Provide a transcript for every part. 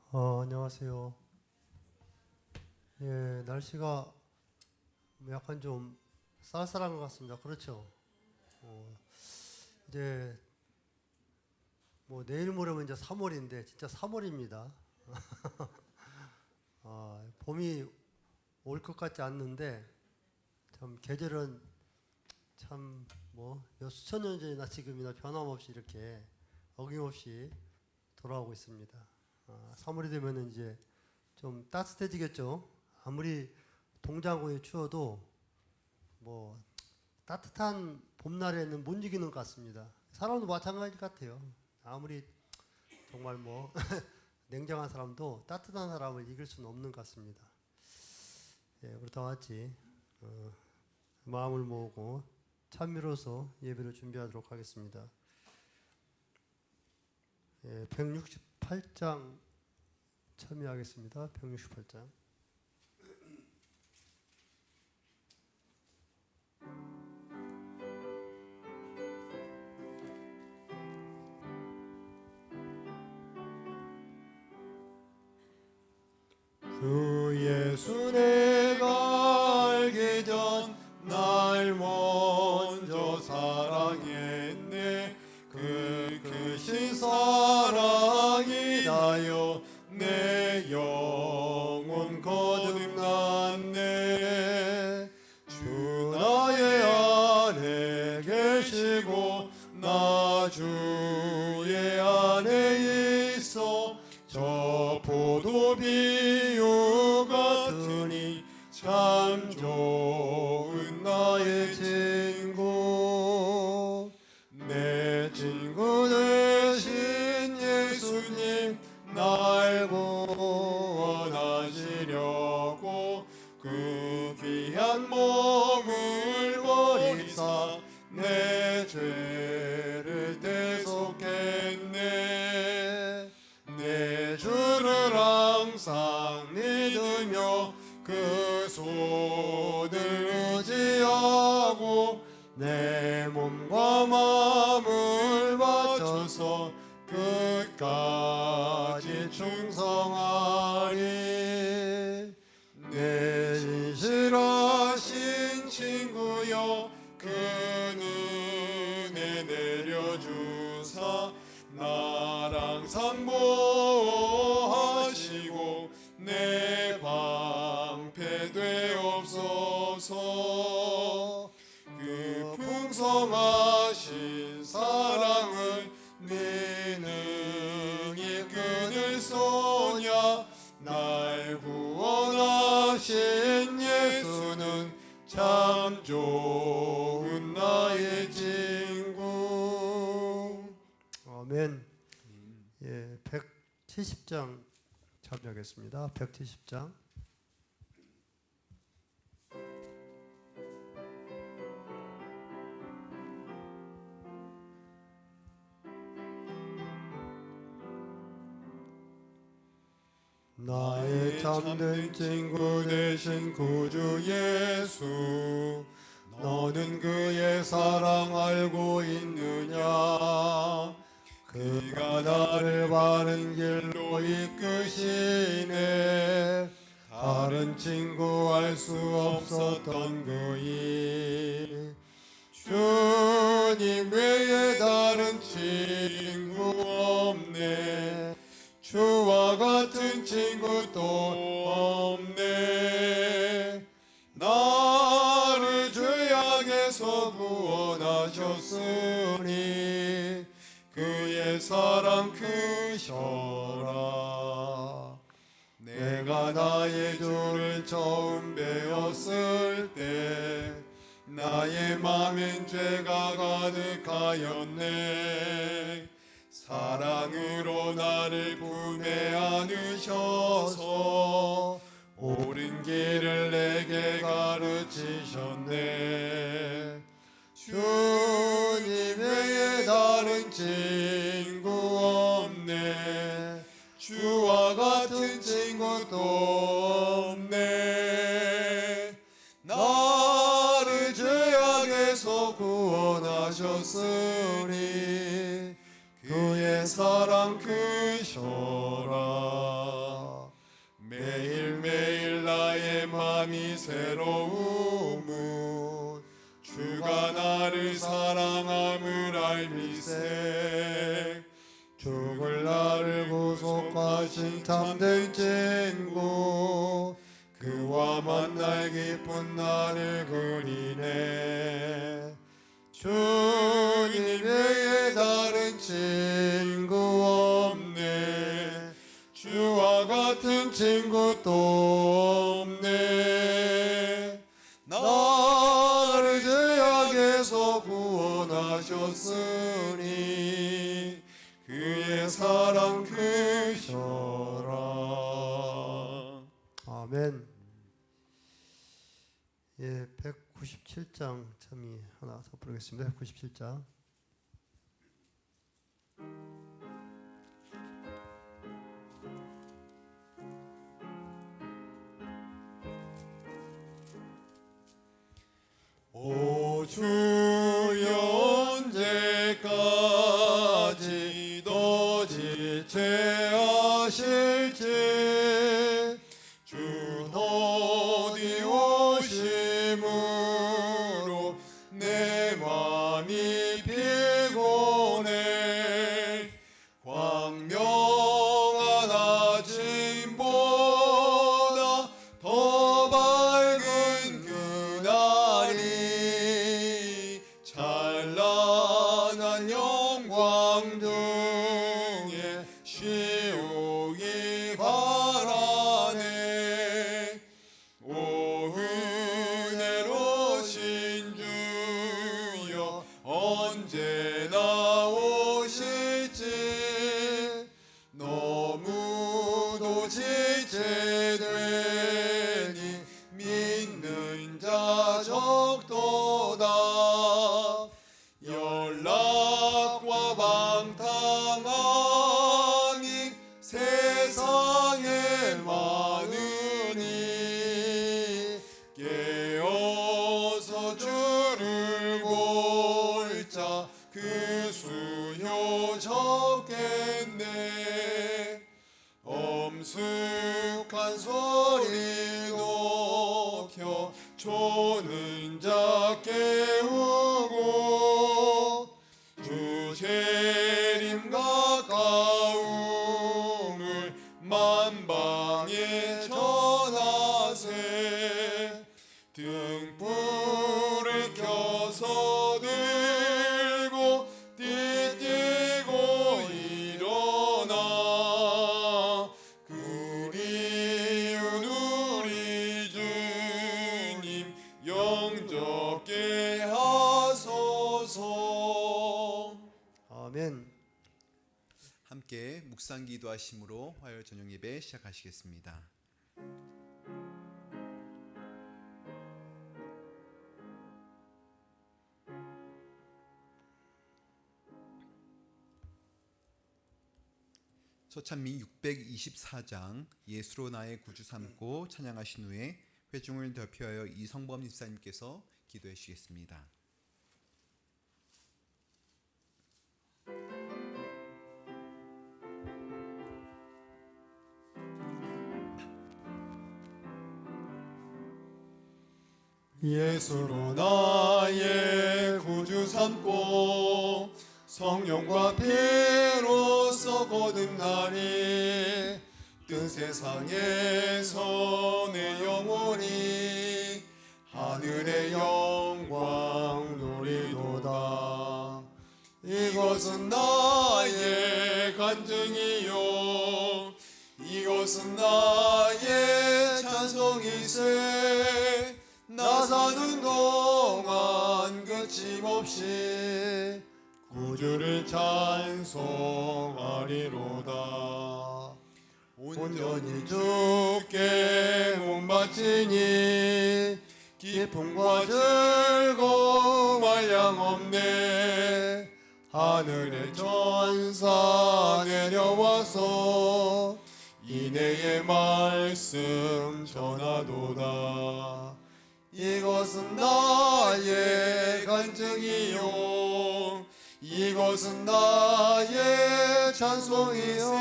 안녕하세요. 예, 날씨가 약간 좀 쌀쌀한 것 같습니다. 그렇죠? 이제 뭐 내일 모레면 이제 3월인데 진짜 3월입니다. 봄이 올 것 같지 않는데 참 계절은 참 뭐 몇 수천 년 전이나 지금이나 변함없이 이렇게 어김없이 돌아오고 있습니다. 3월이 되면은 이제 좀 따뜻해지겠죠. 아무리 동장군이 추워도 뭐 따뜻한 봄날에는 못 이기는 것 같습니다. 사람도 마찬가지 같아요. 아무리 정말 뭐 냉정한 사람도 따뜻한 사람을 이길 수는 없는 것 같습니다. 예, 그렇다고 같이 마음을 모으고 찬미로서 예배를 준비하도록 하겠습니다. 예, 168장 참여하겠습니다. 168장. 그 예수 내가 알기 전 날 먼저 사랑했네. 그 크신 사랑이 나여 내 영혼 거듭났네. 주 나의 안에 계시고 나 주의 안에 있어 저 포도비유 같으니 참 좋은 나의 친구. 내 친구 되신 예수님 날 구원하시려고 그 귀한 몸을 버리사 내 죄를 대속했네. 내 주를 항상 믿으며 그 손을 의지하고 내 몸과 마음을 바쳐서 끝까지 충성하리. 내 진실하신 친구여 그 은혜 내려주사 나랑 상보하시고 내 방패 되옵소서. 그 풍성하신 사랑을 네 능히 끊을 소냐. 날 구원하신 예수는 참 좋은 나의 친구. 아멘. 예, 170장 참여하겠습니다. 170장. 나의 참된 친구 되신 구주 예수, 너는 그의 사랑 알고 있느냐. 그가 나를 바른 길로 이끄시네. 다른 친구 알 수 없었던 그이 주님 외에 다른 친구 없네. 주와 같은 친구 또 없네. 나를 죄악에서 구원하셨으니 그의 사랑 크셔라. 내가 나의 주를 처음 배웠을 때 나의 맘엔 죄가 가득하였네. 사랑으로 나를 품에 안으셔서 옳은 길을 내게 가르치셨네. 주님 외에 다른 친구 없네. 주와 같은 친구 또 없네. 나를 죄악에서 구원하셨으니 그의 사랑 크셔라. 나의 맘이 새로움은 주가 나를 사랑함을 알미세. 죽을 나를 구속하신 참된 친구 그와 만날 기쁜 나를 그리네. 주님 외에 다른 친구 없네. 주와 같은 친구 또 없네. 나를 죄악에서 구원하셨으니 그의 사랑 크셔라. 아멘. 예, 197장 참이 하나 더 부르겠습니다. 197장. 오 주여 언제까지 더 지체하실지 주 더디 오심으로 내 맘이 피곤해. 광명한 아침보다 더 밝은 그날이 찬란한 영광 중에 쉬우기 바라네. 오 은혜로신 주여 언제나 오실지 너무도 지체되니 믿는 자 적도다. 연락과 방탕함이 세상에 많으니 깨어서 주를 볼자 그 수요 적겠네. 엄숙한 소리 높여 조는 자 깨우고 주 재림 가까움을 만방에 전하세. 등불을 켜서 들고 띠띠고 일어나 그리운 우리 주님 영접게 하소서. 아멘. 함께 묵상 기도하심으로 화요일 저녁 예배 시작하시겠습니다. 서찬미 624장 예수로 나의 구주 삼고 찬양하신 후에 회중을 대표하여 이성범 집사님께서 기도해 주시겠습니다. 예수로 나의 구주 삼고 성령과 피로써 거듭나니 뜬 세상에서 내 영혼이 하늘의 영광 누리도다. 이것은 나의 간증이요 이것은 나의 찬송이세. 나 사는 동안 거침없이 구주를 찬송하리로다. 온전히 주께 몸 바치니 기쁨과 즐거움 한량없네. 하늘의 천사 내려와서 인애의 말씀 전하도다. 이것은 나의 간증이요 이것은 나의 찬송이요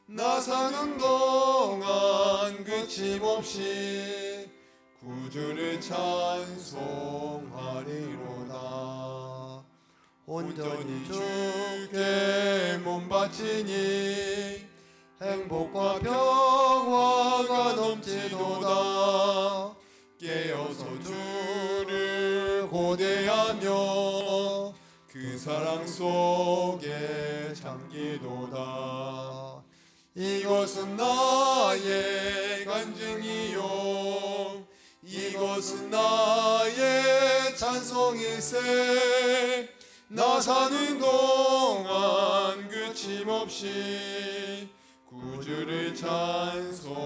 나 나 사는 동안 그침없이 구주를 찬송하리로다. 온전히 주께 몸 바치니 행복과 평화가 넘치도다. 깨어서 주를 고대하며 그 사랑 속에 잠기도다. 이것은 나의 간증이요 이것은 나의 찬송일세. 나 사는 동안 그침없이 구주를 찬송하리로다.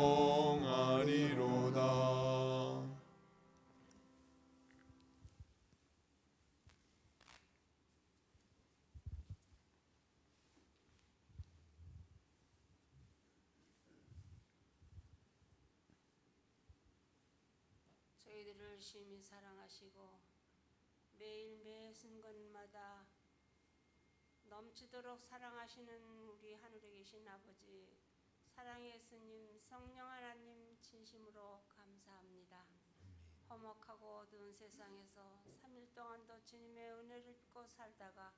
저희들을 심히 사랑하시고 매일 매 순간마다 넘치도록 사랑하시는 우리 하늘에 계신 아버지, 사랑의 예수님, 성령 하나님 진심으로 감사합니다. 험악하고 어두운 세상에서 3일 동안도 주님의 은혜를 입고 살다가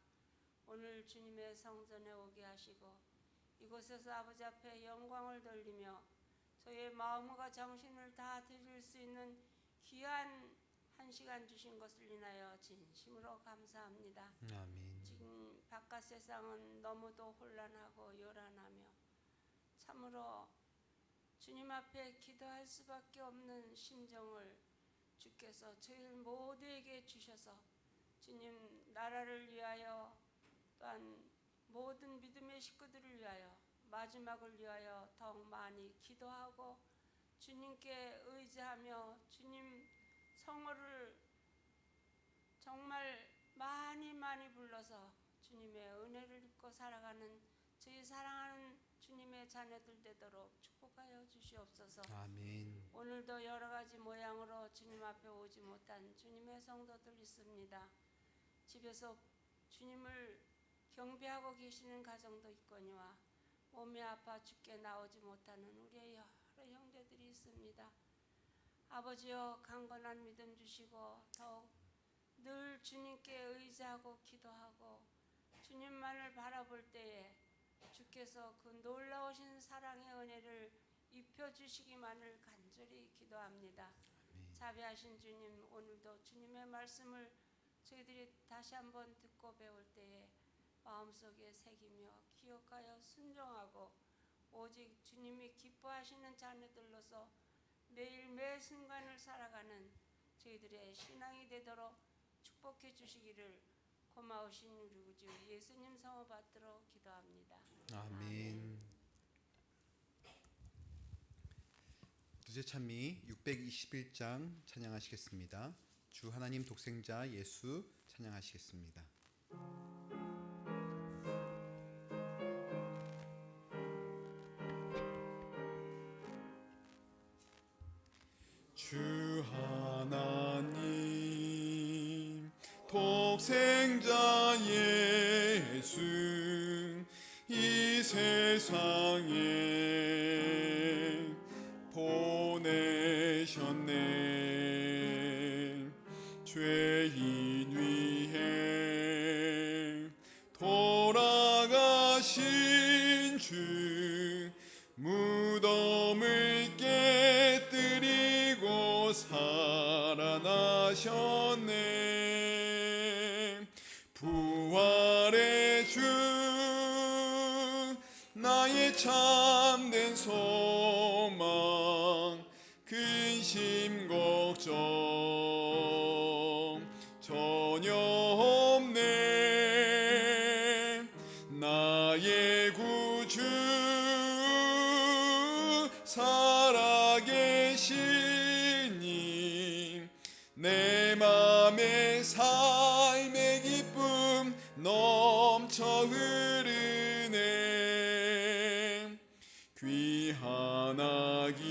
오늘 주님의 성전에 오게 하시고 이곳에서 아버지 앞에 영광을 돌리며 저희의 마음과 정신을 다 드릴 수 있는 귀한 한 시간 주신 것을 인하여 진심으로 감사합니다. 아멘. 지금 바깥 세상은 너무도 혼란하고 요란하며 참으로 주님 앞에 기도할 수밖에 없는 심정을 주께서 저희 모두에게 주셔서 주님 나라를 위하여 또한 모든 믿음의 식구들을 위하여 마지막을 위하여 더욱 많이 기도하고 주님께 의지하며 주님 성호를 정말 많이 불러서 주님의 은혜를 입고 살아가는 저희 사랑하는 주님의 자녀들 되도록 축복하여 주시옵소서. 아멘. 오늘도 여러 가지 모양으로 주님 앞에 오지 못한 주님의 성도들 있습니다. 집에서 주님을 경배하고 계시는 가정도 있거니와 몸이 아파 죽게 나오지 못하는 우리의 여러 형제들이 있습니다. 아버지여 강건한 믿음 주시고 더욱 늘 주님께 의지하고 기도하고 주님만을 바라볼 때에 주께서 그 놀라우신 사랑의 은혜를 입혀주시기만을 간절히 기도합니다. 자비하신 주님, 오늘도 주님의 말씀을 저희들이 다시 한번 듣고 배울 때에 마음속에 새기며 기억하여 순종하고 오직 주님이 기뻐하시는 자녀들로서 매일 매 순간을 살아가는 저희들의 신앙이 되도록 축복해 주시기를 고마우신 우리 구주 예수님 성호 받들어 기도합니다. 아멘. 두제 찬미 621장 찬양하시겠습니다. 주 하나님 독생자 예수 찬양하시겠습니다. 주 하나님 독생자 예수 이 세상에 보내셨네. 죄인 위해 돌아가신 주 무덤을 깨뜨리고 살아나셨네. 부활의 주 나의 참된 소망 근심 걱정 전혀 없네. 나의 구주 살아계시니 내 맘에 삶의 기쁨 넘쳐 흐르네. 귀한 아기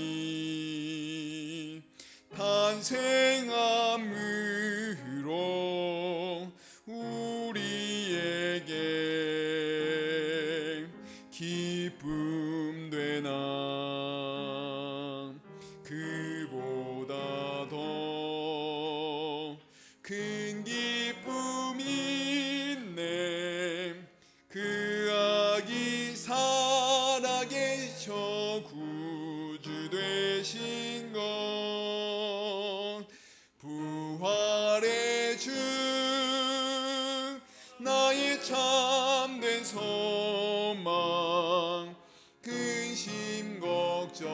탄생함으로 우리에게 기쁨 된 참된 소망 근심 걱정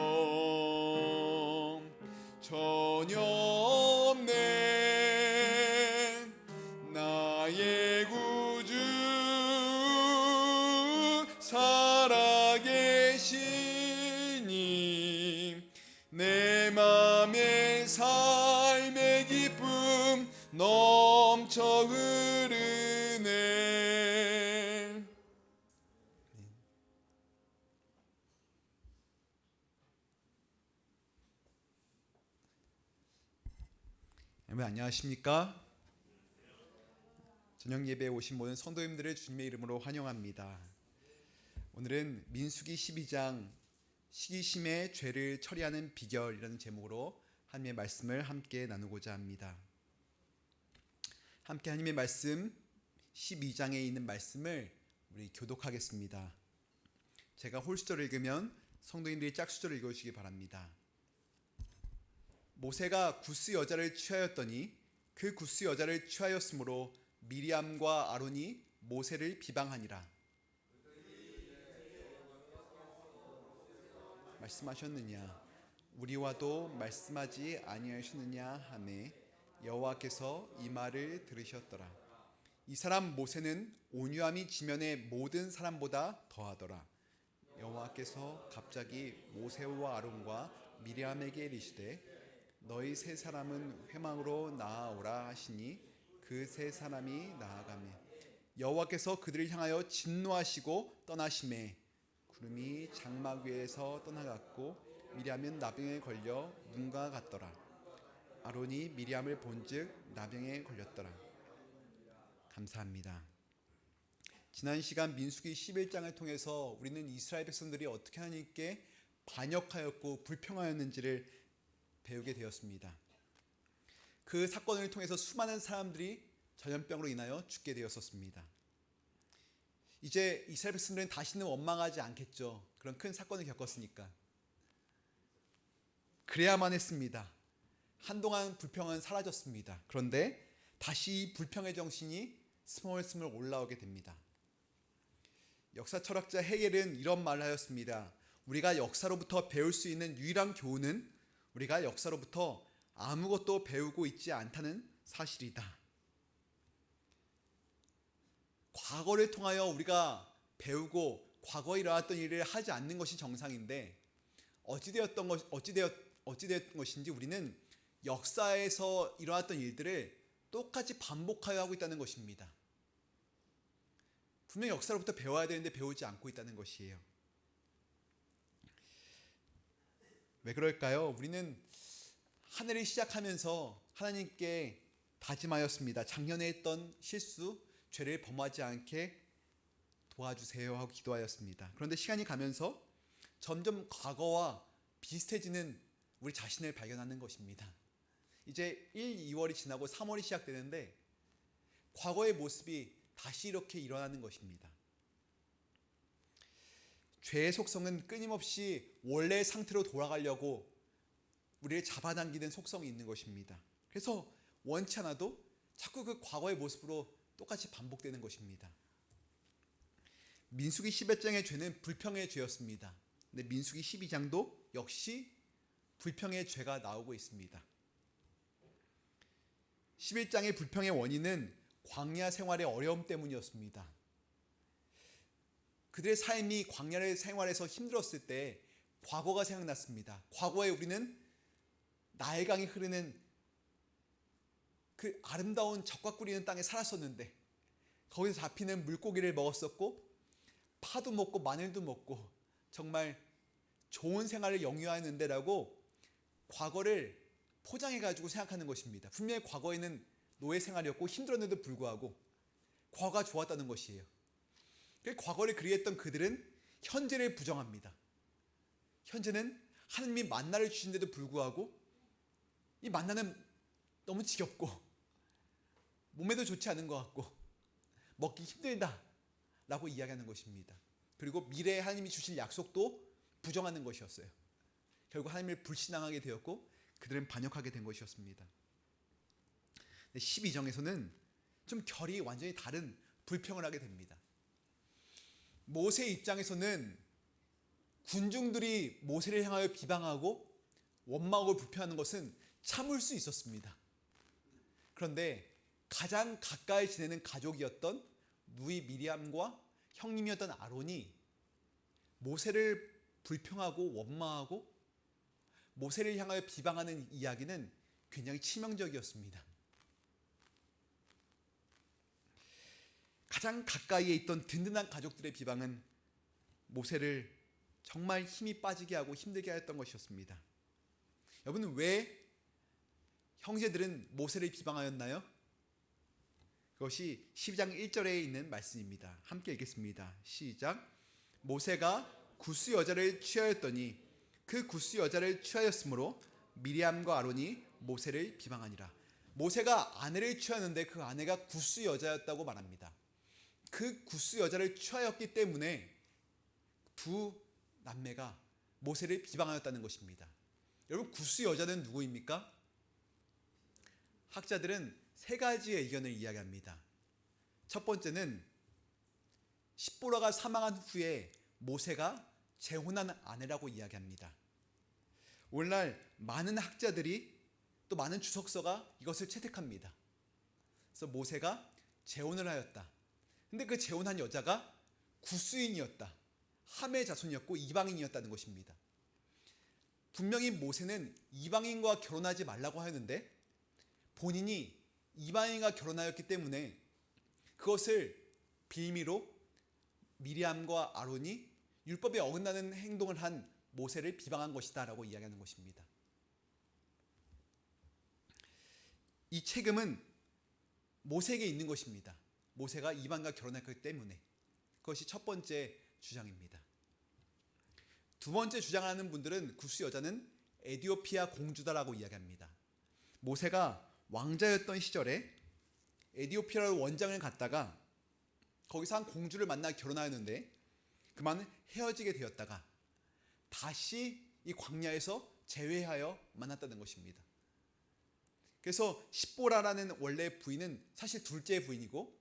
전혀 없네. 나의 구주 살아계시니 내 맘의 삶의 기쁨 넘쳐 흐르네. 여러분 안녕하십니까? 저녁 예배에 오신 모든 성도님들을 주님의 이름으로 환영합니다. 오늘은 민수기 12장 시기심의 죄를 처리하는 비결이라는 제목으로 하나님의 말씀을 함께 나누고자 합니다. 함께 하나님의 말씀 12장에 있는 말씀을 우리 교독하겠습니다. 제가 홀수절을 읽으면 성도님들이 짝수절을 읽어주시기 바랍니다. 모세가 구스 여자를 취하였더니 그 구스 여자를 취하였으므로 미리암과 아론이 모세를 비방하니라. 말씀하셨느냐 우리와도 말씀하지 아니하셨느냐 하매 여호와께서 이 말을 들으셨더라. 이 사람 모세는 온유함이 지면의 모든 사람보다 더하더라. 여호와께서 갑자기 모세와 아론과 미리암에게 이르시되 너희 세 사람은 회망으로 나아오라 하시니 그 세 사람이 나아가매 여호와께서 그들을 향하여 진노하시고 떠나시매 구름이 장막 위에서 떠나갔고 미리암은 나병에 걸려 눈과 같더라. 아론이 미리암을 본즉 나병에 걸렸더라. 감사합니다. 지난 시간 민수기 11장을 통해서 우리는 이스라엘 백성들이 어떻게 하나님께 반역하였고 불평하였는지를 배우게 되었습니다. 그 사건을 통해서 수많은 사람들이 전염병으로 인하여 죽게 되었었습니다. 이제 이스라엘 백성들은 다시는 원망하지 않겠죠. 그런 큰 사건을 겪었으니까. 그래야만 했습니다. 한동안 불평은 사라졌습니다. 그런데 다시 불평의 정신이 스멀스멀 올라오게 됩니다. 역사 철학자 헤겔은 이런 말을 하였습니다. 우리가 역사로부터 배울 수 있는 유일한 교훈은 우리가 역사로부터 아무것도 배우고 있지 않다는 사실이다. 과거를 통하여 우리가 배우고 과거에 일어났던 일을 하지 않는 것이 정상인데 어찌되었던 것인지 우리는 역사에서 일어났던 일들을 똑같이 반복하여 하고 있다는 것입니다. 분명히 역사로부터 배워야 되는데 배우지 않고 있다는 것이에요. 왜 그럴까요? 우리는 한 해를 시작하면서 하나님께 다짐하였습니다. 작년에 했던 실수, 죄를 범하지 않게 도와주세요 하고 기도하였습니다. 그런데 시간이 가면서 점점 과거와 비슷해지는 우리 자신을 발견하는 것입니다. 이제 1, 2월이 지나고 3월이 시작되는데 과거의 모습이 다시 이렇게 일어나는 것입니다. 죄의 속성은 끊임없이 원래의 상태로 돌아가려고 우리를 잡아당기는 속성이 있는 것입니다. 그래서 원치 않아도 자꾸 그 과거의 모습으로 똑같이 반복되는 것입니다. 민수기 11장의 죄는 불평의 죄였습니다. 근데 민수기 12장도 역시 불평의 죄가 나오고 있습니다. 11장의 불평의 원인은 광야 생활의 어려움 때문이었습니다. 그들의 삶이 광야의 생활에서 힘들었을 때 과거가 생각났습니다. 과거에 우리는 나일강이 흐르는 그 아름다운 젖과 꿀이는 땅에 살았었는데 거기서 잡히는 물고기를 먹었었고 파도 먹고 마늘도 먹고 정말 좋은 생활을 영유하였는데 라고 과거를 포장해가지고 생각하는 것입니다. 분명히 과거에는 노예 생활이었고 힘들었는데도 불구하고 과거가 좋았다는 것이에요. 과거를 그리했던 그들은 현재를 부정합니다. 현재는 하느님이 만나를 주신데도 불구하고 이 만나는 너무 지겹고 몸에도 좋지 않은 것 같고 먹기 힘들다 라고 이야기하는 것입니다. 그리고 미래에 하나님이 주실 약속도 부정하는 것이었어요. 결국 하나님을 불신앙하게 되었고 그들은 반역하게 된 것이었습니다. 12장에서는 좀 결이 완전히 다른 불평을 하게 됩니다. 모세 입장에서는 군중들이 모세를 향하여 비방하고 원망하고 불평하는 것은 참을 수 있었습니다. 그런데 가장 가까이 지내는 가족이었던 누이 미리암과 형님이었던 아론이 모세를 불평하고 원망하고 모세를 향하여 비방하는 이야기는 굉장히 치명적이었습니다. 가장 가까이에 있던 든든한 가족들의 비방은 모세를 정말 힘이 빠지게 하고 힘들게 하였던 것이었습니다. 여러분, 왜 형제들은 모세를 비방하였나요? 그것이 12장 1절에 있는 말씀입니다. 함께 읽겠습니다. 시작. 모세가 구스 여자를 취하였더니 그 구스 여자를 취하였으므로 미리암과 아론이 모세를 비방하니라. 모세가 아내를 취하는데 그 아내가 구스 여자였다고 말합니다. 그 구스 여자를 취하였기 때문에 두 남매가 모세를 비방하였다는 것입니다. 여러분, 구스 여자는 누구입니까? 학자들은 세 가지의 의견을 이야기합니다. 첫 번째는 십보라가 사망한 후에 모세가 재혼한 아내라고 이야기합니다. 오늘날 많은 학자들이 또 많은 주석서가 이것을 채택합니다. 그래서 모세가 재혼을 하였다. 근데 그 재혼한 여자가 구스인이었다. 함의 자손이었고 이방인이었다는 것입니다. 분명히 모세는 이방인과 결혼하지 말라고 하였는데 본인이 이방인과 결혼하였기 때문에 그것을 빌미로 미리암과 아론이 율법에 어긋나는 행동을 한 모세를 비방한 것이다 라고 이야기하는 것입니다. 이 책임은 모세에게 있는 것입니다. 모세가 이방과 결혼했기 때문에. 그것이 첫 번째 주장입니다. 두 번째 주장하는 분들은 구스 여자는 에디오피아 공주다라고 이야기합니다. 모세가 왕자였던 시절에 에디오피아로 원장을 갔다가 거기서 한 공주를 만나 결혼하였는데 그만 헤어지게 되었다가 다시 이 광야에서 재회하여 만났다는 것입니다. 그래서 십보라라는 원래 부인은 사실 둘째 부인이고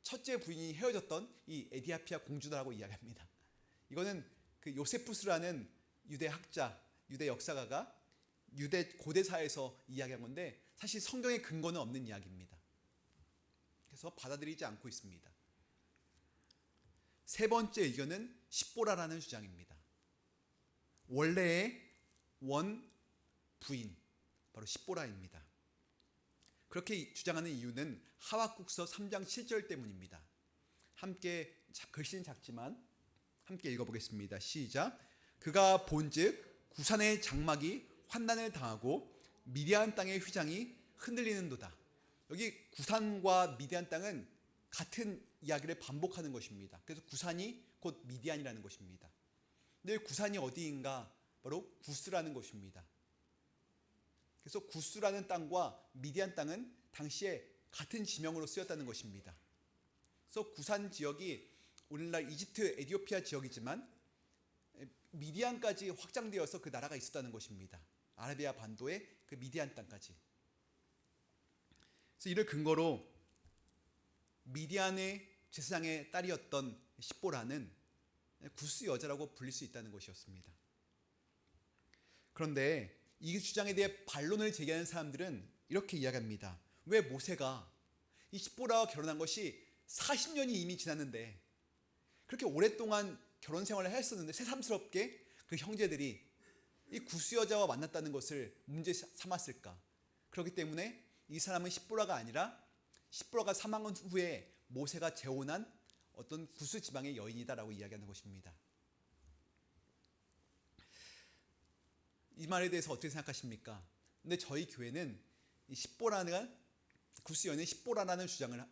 첫째 부인이 헤어졌던 이 에디오피아 공주다라고 이야기합니다. 이거는 그 요세푸스라는 유대 학자, 유대 역사가가 유대 고대사에서 이야기한 건데 사실 성경에 근거는 없는 이야기입니다. 그래서 받아들이지 않고 있습니다. 세 번째 의견은 십보라라는 주장입니다. 원래의 원 부인 바로 십보라입니다. 그렇게 주장하는 이유는 하박국서 3장 7절 때문입니다. 함께 글씨는 작지만 함께 읽어보겠습니다. 시작. 그가 본즉 구산의 장막이 환난을 당하고 미디안 땅의 휘장이 흔들리는도다. 여기 구산과 미디안 땅은 같은 이야기를 반복하는 것입니다. 그래서 구산이 곧 미디안이라는 것입니다. 근데 구산이 어디인가? 바로 구스라는 것입니다. 그래서 구스라는 땅과 미디안 땅은 당시에 같은 지명으로 쓰였다는 것입니다. 그래서 구산 지역이 오늘날 이집트, 에디오피아 지역이지만 미디안까지 확장되어서 그 나라가 있었다는 것입니다. 아라비아 반도의 그 미디안 땅까지. 그래서 이를 근거로 미디안의 제사장의 딸이었던 십보라는 구스 여자라고 불릴 수 있다는 것이었습니다. 그런데 이 주장에 대해 반론을 제기하는 사람들은 이렇게 이야기합니다. 왜 모세가 이 십보라와 결혼한 것이 40년이 이미 지났는데 그렇게 오랫동안 결혼 생활을 했었는데 새삼스럽게 그 형제들이 이 구스 여자와 만났다는 것을 문제 삼았을까? 그렇기 때문에 이 사람은 십보라가 아니라 십보라가 사망한 후에 모세가 재혼한 어떤 구스 지방의 여인이다라고 이야기하는 것입니다. 이 말에 대해서 어떻게 생각하십니까? 근데 저희 교회는 이 십보라는 구스 여인의 십보라라는 주장을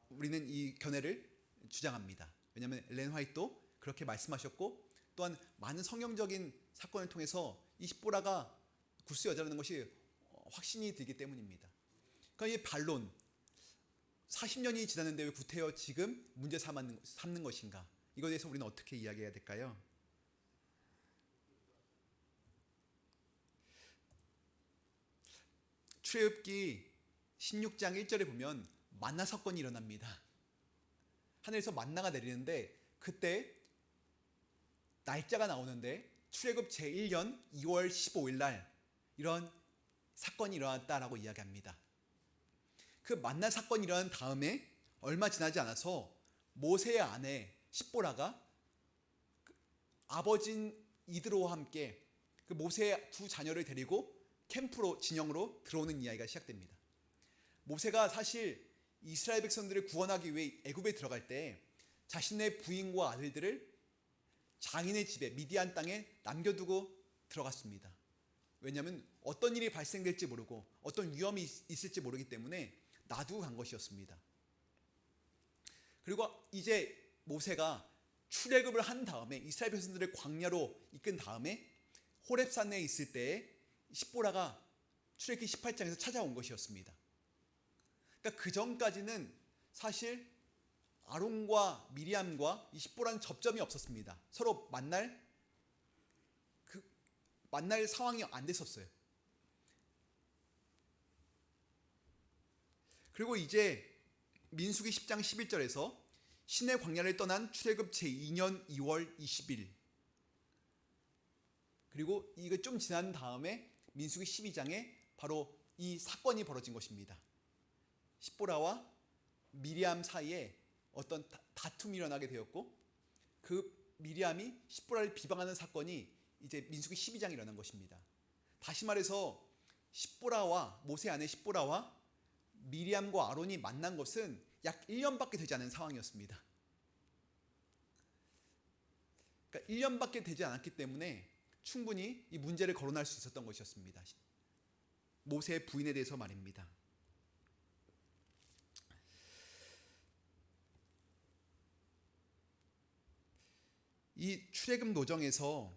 우리는 이 견해를 주장합니다. 왜냐하면 엘렌 화이트도 그렇게 말씀하셨고 또한 많은 성경적인 사건을 통해서 이 십보라가 구스 여자라는 것이 확신이 들기 때문입니다. 그러니까 이 반론 40년이 지났는데 왜 구태여 지금 문제 삼는 것인가? 이거에 대해서 우리는 어떻게 이야기해야 될까요? 출애굽기 16장 1절에 보면 만나 사건이 일어납니다. 하늘에서 만나가 내리는데 그때 날짜가 나오는데 출애굽 제1년 2월 15일 날 이런 사건이 일어났다라고 이야기합니다. 그 만나 사건이 일어난 다음에 얼마 지나지 않아서 모세의 아내 십보라가 아버진 이드로와 함께 그 모세의 두 자녀를 데리고 캠프로 진영으로 들어오는 이야기가 시작됩니다. 모세가 사실 이스라엘 백성들을 구원하기 위해 애굽에 들어갈 때 자신의 부인과 아들들을 장인의 집에 미디안 땅에 남겨두고 들어갔습니다. 왜냐하면 어떤 일이 발생될지 모르고 어떤 위험이 있을지 모르기 때문에 놔두고 간 것이었습니다. 그리고 이제 모세가 출애굽을 한 다음에 이스라엘 백성들을 광야로 이끈 다음에 호렙산에 있을 때에 십보라가 출애굽기 18장에서 찾아온 것이었습니다. 그러니까 그 전까지는 사실 아론과 미리암과 이 십보라는 접점이 없었습니다. 서로 만날 상황이 안 됐었어요. 그리고 이제 민수기 10장 11절에서 신의 광야를 떠난 출애굽 제2년 2월 20일 그리고 이거 좀 지난 다음에 민수기 12장에 바로 이 사건이 벌어진 것입니다. 십보라와 미리암 사이에 어떤 다툼이 일어나게 되었고 그 미리암이 십보라를 비방하는 사건이 이제 민수기 12장에 일어난 것입니다. 다시 말해서 십보라와 모세 아내 십보라와 미리암과 아론이 만난 것은 약 1년밖에 되지 않은 상황이었습니다. 그러니까 1년밖에 되지 않았기 때문에 충분히 이 문제를 거론할 수 있었던 것이었습니다. 모세의 부인에 대해서 말입니다. 이 출애굽 노정에서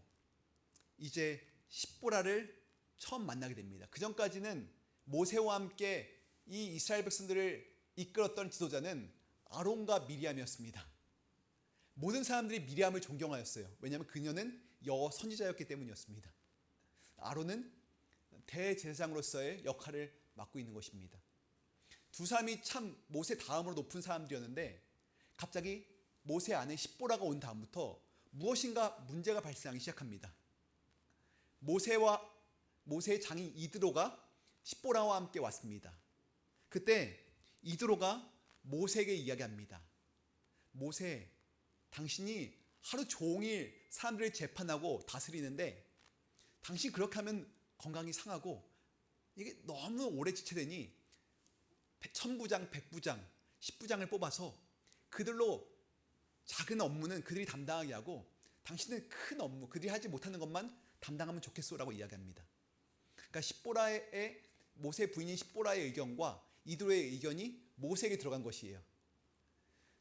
이제 십보라를 처음 만나게 됩니다. 그 전까지는 모세와 함께 이 이스라엘 백성들을 이끌었던 지도자는 아론과 미리암이었습니다. 모든 사람들이 미리암을 존경하였어요. 왜냐하면 그녀는 여호와 선지자였기 때문이었습니다. 아론은 대제사장으로서의 역할을 맡고 있는 것입니다. 두 사람이 참 모세 다음으로 높은 사람들이었는데 갑자기 모세 아내 십보라가 온 다음부터 무엇인가 문제가 발생하기 시작합니다. 모세의 장인 이드로가 십보라와 함께 왔습니다. 그때 이드로가 모세에게 이야기합니다. 모세, 당신이 하루 종일 사람들을 재판하고 다스리는데 당신 그렇게 하면 건강이 상하고 이게 너무 오래 지체되니 천부장, 백부장, 십부장을 뽑아서 그들로 작은 업무는 그들이 담당하게 하고 당신은 큰 업무, 그들이 하지 못하는 것만 담당하면 좋겠소라고 이야기합니다. 그러니까 모세 부인인 십보라의 의견과 이드로의 의견이 모세에게 들어간 것이에요.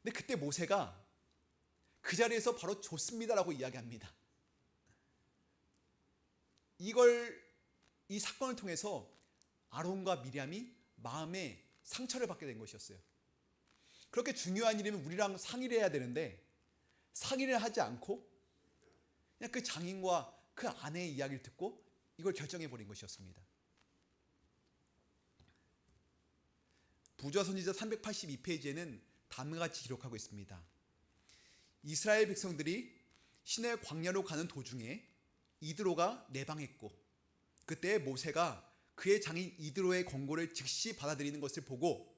근데 그때 모세가 그 자리에서 바로 좋습니다라고 이야기합니다. 이 사건을 통해서 아론과 미리암이 마음에 상처를 받게 된 것이었어요. 그렇게 중요한 일이면 우리랑 상의를 해야 되는데 상의를 하지 않고 그냥 그 장인과 그 아내의 이야기를 듣고 이걸 결정해 버린 것이었습니다. 부조화 선지자 382페이지에는 다음과 같이 기록하고 있습니다. 이스라엘 백성들이 시내 광야로 가는 도중에 이드로가 내방했고 그때 모세가 그의 장인 이드로의 권고를 즉시 받아들이는 것을 보고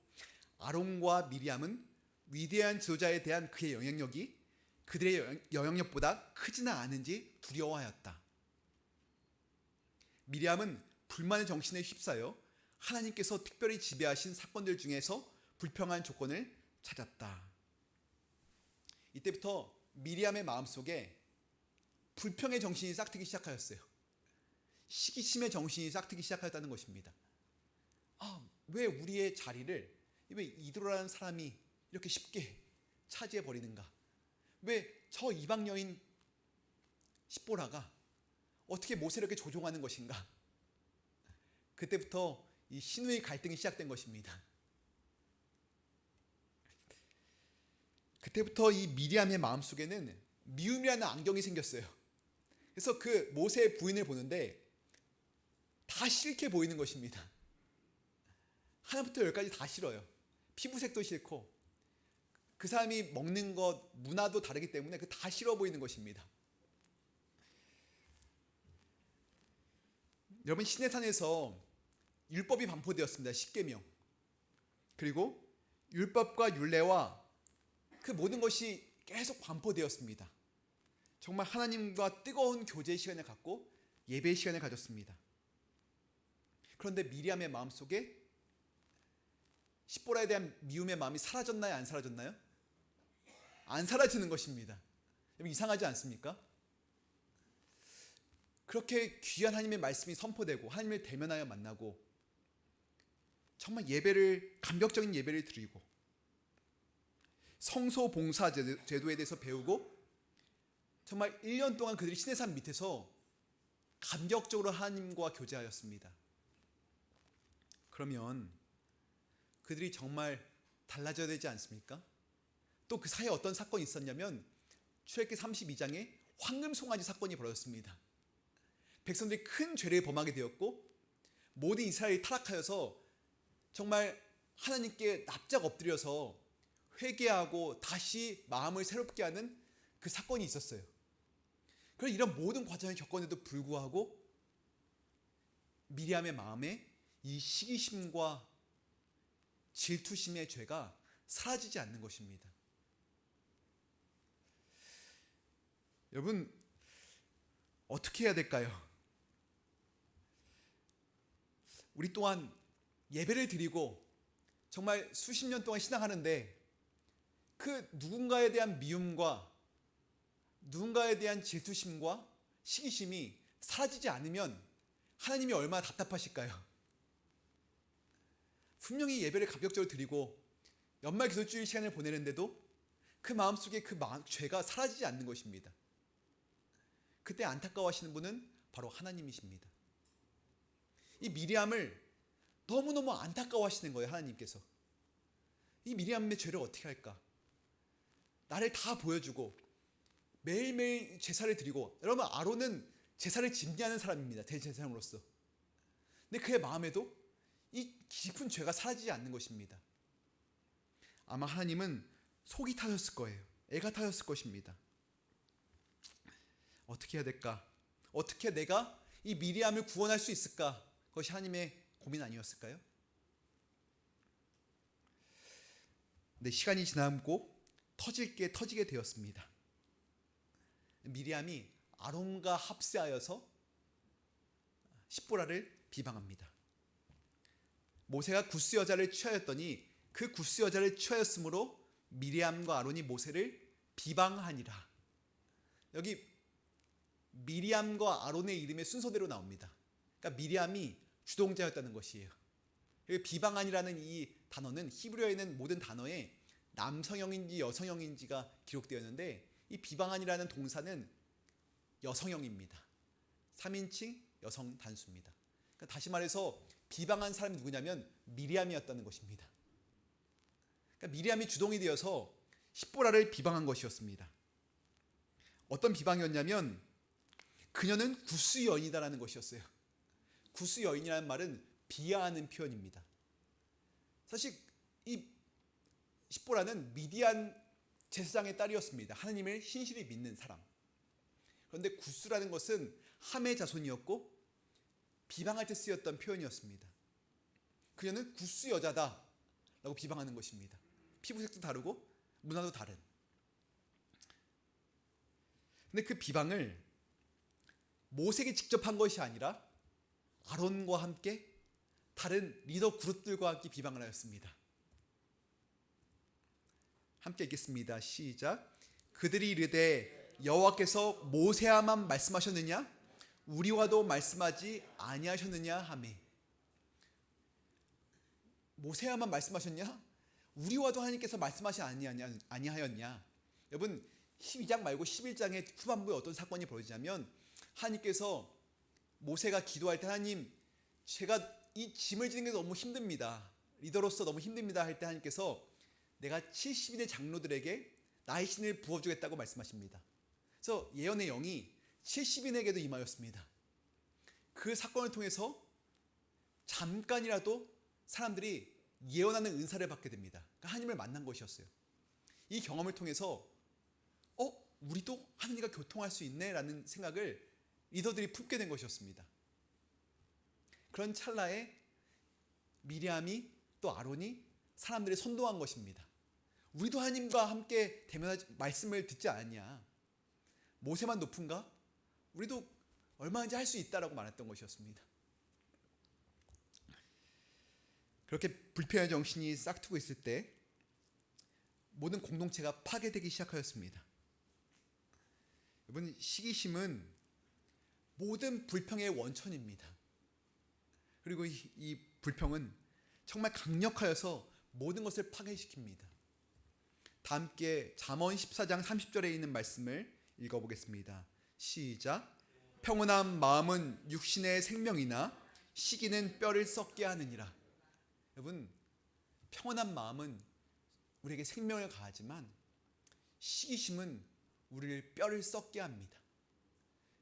아론과 미리암은 위대한 지도자에 대한 그의 영향력이 그들의 영향력보다 크지는 않은지 두려워하였다. 미리암은 불만의 정신에 휩싸여 하나님께서 특별히 지배하신 사건들 중에서 불평한 조건을 찾았다. 이때부터 미리암의 마음속에 불평의 정신이 싹트기 시작하였어요. 시기심의 정신이 싹트기 시작하였다는 것입니다. 왜 우리의 자리를 왜 이드로라는 사람이 이렇게 쉽게 차지해 버리는가? 왜 저 이방 여인 십보라가 어떻게 모세를 이렇게 조종하는 것인가? 그때부터 이 신우의 갈등이 시작된 것입니다. 그때부터 이 미리암의 마음속에는 미움이라는 안경이 생겼어요. 그래서 그 모세의 부인을 보는데 다 싫게 보이는 것입니다. 하나부터 열까지 다 싫어요. 피부색도 싫고 그 사람이 먹는 것 문화도 다르기 때문에 그 다 싫어 보이는 것입니다. 여러분, 시내산에서 율법이 반포되었습니다. 십계명. 그리고 율법과 율례와 그 모든 것이 계속 반포되었습니다. 정말 하나님과 뜨거운 교제의 시간을 갖고 예배의 시간을 가졌습니다. 그런데 미리암의 마음속에 십보라에 대한 미움의 마음이 사라졌나요? 안 사라졌나요? 안 사라지는 것입니다. 여러분, 이상하지 않습니까? 그렇게 귀한 하나님의 말씀이 선포되고 하나님을 대면하여 만나고 정말 감격적인 예배를 드리고 성소 봉사 제도에 대해서 배우고 정말 1년 동안 그들이 시내산 밑에서 감격적으로 하나님과 교제하였습니다. 그러면 그들이 정말 달라져야 되지 않습니까? 또 그 사이에 어떤 사건이 있었냐면 출애굽기 32장에 황금 송아지 사건이 벌어졌습니다. 백성들이 큰 죄를 범하게 되었고 모든 이스라엘이 타락하여서 정말 하나님께 납작 엎드려서 회개하고 다시 마음을 새롭게 하는 그 사건이 있었어요. 그래서 이런 모든 과정을 겪었는데도 불구하고 미리암의 마음에 이 시기심과 질투심의 죄가 사라지지 않는 것입니다. 여러분, 어떻게 해야 될까요? 우리 또한 예배를 드리고 정말 수십 년 동안 신앙하는데 그 누군가에 대한 미움과 누군가에 대한 질투심과 시기심이 사라지지 않으면 하나님이 얼마나 답답하실까요? 분명히 예배를 감격적으로 드리고 연말 기도주일 시간을 보내는데도 그 마음속에 죄가 사라지지 않는 것입니다. 그때 안타까워하시는 분은 바로 하나님이십니다. 이 미리암을 너무너무 안타까워하시는 거예요. 하나님께서. 이 미리암의 죄를 어떻게 할까? 나를 다 보여주고 매일매일 제사를 드리고, 여러분, 아론은 제사를 집례하는 사람입니다. 대제사장으로서. 근데 그의 마음에도 이 깊은 죄가 사라지지 않는 것입니다. 아마 하나님은 속이 타셨을 거예요. 애가 타셨을 것입니다. 어떻게 해야 될까? 어떻게 내가 이 미리암을 구원할 수 있을까? 그것이 하나님의 고민 아니었을까요? 근데 시간이 지나고 터지게 되었습니다. 미리암이 아론과 합세하여서 십보라를 비방합니다. 모세가 구스 여자를 취하였더니 그 구스 여자를 취하였으므로 미리암과 아론이 모세를 비방하니라. 여기 미리암과 아론의 이름의 순서대로 나옵니다. 그러니까 미리암이 주동자였다는 것이에요. 여기 비방하니라는 이 단어는 히브리어에는 모든 단어에 남성형인지 여성형인지가 기록되었는데 이 비방하니라는 동사는 여성형입니다. 3인칭 여성 단수입니다. 그러니까 다시 말해서 비방한 사람이 누구냐면 미리암이었다는 것입니다. 그러니까 미리암이 주동이 되어서 십보라를 비방한 것이었습니다. 어떤 비방이었냐면 그녀는 구스 여인이다라는 것이었어요. 구스 여인이라는 말은 비하하는 표현입니다. 사실 이 십보라는 미디안 제사장의 딸이었습니다. 하나님을 신실히 믿는 사람. 그런데 구스라는 것은 함의 자손이었고 비방할 때 쓰였던 표현이었습니다. 그녀는 구스 여자다 라고 비방하는 것입니다. 피부색도 다르고 문화도 다른. 근데 그 비방을 모세에게 직접 한 것이 아니라 아론과 함께 다른 리더 그룹들과 함께 비방을 하였습니다. 함께 읽겠습니다. 시작. 그들이 이르되 여호와께서 모세와만 말씀하셨느냐? 우리와도 말씀하지 아니하셨느냐 하매. 모세와만 말씀하셨냐? 우리와도 하나님께서 말씀하시 아니하였냐? 여러분, 12장 말고 11장의 후반부에 어떤 사건이 벌어지냐면 하나님께서 모세가 기도할 때 하나님, 제가 이 짐을 지는 게 너무 힘듭니다. 리더로서 너무 힘듭니다 할 때 하나님께서 내가 70인의 장로들에게 나의 신을 부어주겠다고 말씀하십니다. 그래서 예언의 영이 70인에게도 임하였습니다. 그 사건을 통해서 잠깐이라도 사람들이 예언하는 은사를 받게 됩니다. 그러니까 하나님을 만난 것이었어요. 이 경험을 통해서 우리도 하느님과 교통할 수 있네라는 생각을 리더들이 품게 된 것이었습니다. 그런 찰나에 미리암이 또 아론이 사람들을 선동한 것입니다. 우리도 하나님과 함께 말씀을 듣지 않았냐? 모세만 높은가? 우리도 얼마든지 할 수 있다라고 말했던 것이었습니다. 그렇게 불평의 정신이 싹트고 있을 때 모든 공동체가 파괴되기 시작하였습니다. 여러분, 시기심은 모든 불평의 원천입니다. 그리고 이 불평은 정말 강력하여서 모든 것을 파괴시킵니다. 다 함께 잠언 14장 30절에 있는 말씀을 읽어보겠습니다. 시작. 평온한 마음은 육신의 생명이나 시기는 뼈를 썩게 하느니라. 여러분, 평온한 마음은 우리에게 생명을 가하지만 시기심은 우리를 뼈를 썩게 합니다.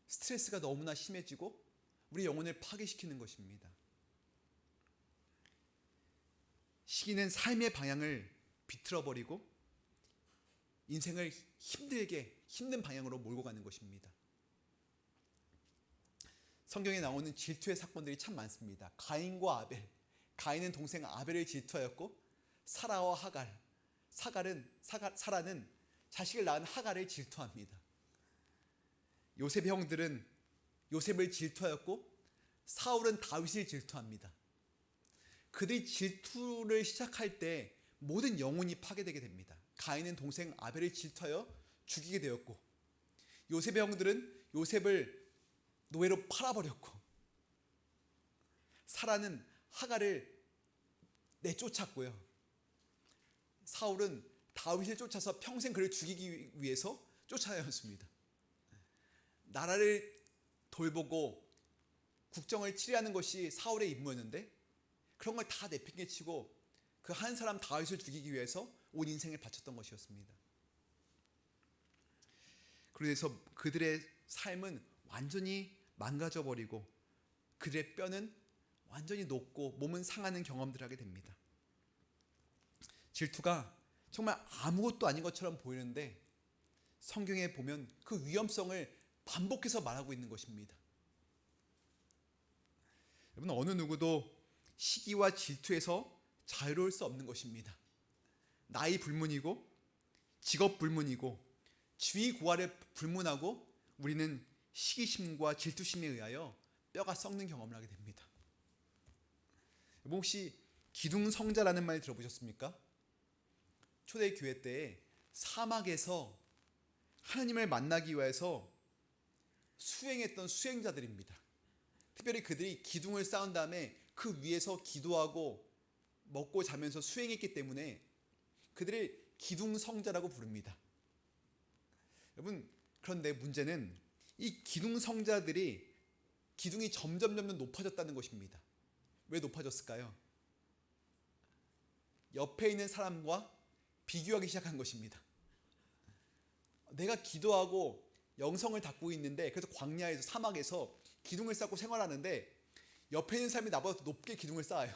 스트레스가 너무나 심해지고 우리 영혼을 파괴시키는 것입니다. 시기는 삶의 방향을 비틀어버리고 인생을 힘든 방향으로 몰고 가는 것입니다. 성경에 나오는 질투의 사건들이 참 많습니다. 가인과 아벨, 가인은 동생 아벨을 질투하였고 사라와 하갈, 사라는 자식을 낳은 하갈을 질투합니다. 요셉의 형들은 요셉을 질투하였고 사울은 다윗을 질투합니다. 그들이 질투를 시작할 때 모든 영혼이 파괴되게 됩니다. 가인은 동생 아벨을 질투하여 죽이게 되었고 요셉의 형들은 요셉을 노예로 팔아버렸고 사라는 하갈을 내쫓았고요. 사울은 다윗을 쫓아서 평생 그를 죽이기 위해서 쫓아다녔습니다. 나라를 돌보고 국정을 치리하는 것이 사울의 임무였는데 그런 걸 다 내팽개치고 그 한 사람 다윗을 죽이기 위해서 온 인생을 바쳤던 것이었습니다. 그래서 그들의 삶은 완전히 망가져버리고 그들의 뼈는 완전히 녹고 몸은 상하는 경험들을 하게 됩니다. 질투가 정말 아무것도 아닌 것처럼 보이는데 성경에 보면 그 위험성을 반복해서 말하고 있는 것입니다. 여러분, 어느 누구도 시기와 질투에서 자유로울 수 없는 것입니다. 나이 불문이고 직업 불문이고 지위 고하를 불문하고 우리는 시기심과 질투심에 의하여 뼈가 썩는 경험을 하게 됩니다. 여러분, 혹시 기둥성자라는 말 들어보셨습니까? 초대교회 때 사막에서 하나님을 만나기 위해서 수행했던 수행자들입니다. 특별히 그들이 기둥을 쌓은 다음에 그 위에서 기도하고 먹고 자면서 수행했기 때문에 그들을 기둥성자라고 부릅니다. 여러분, 그런데 문제는 이 기둥성자들이 기둥이 점점 높아졌다는 것입니다. 왜 높아졌을까요? 옆에 있는 사람과 비교하기 시작한 것입니다. 내가 기도하고 영성을 닦고 있는데 그래서 광야에서 사막에서 기둥을 쌓고 생활하는데 옆에 있는 사람이 나보다 높게 기둥을 쌓아요.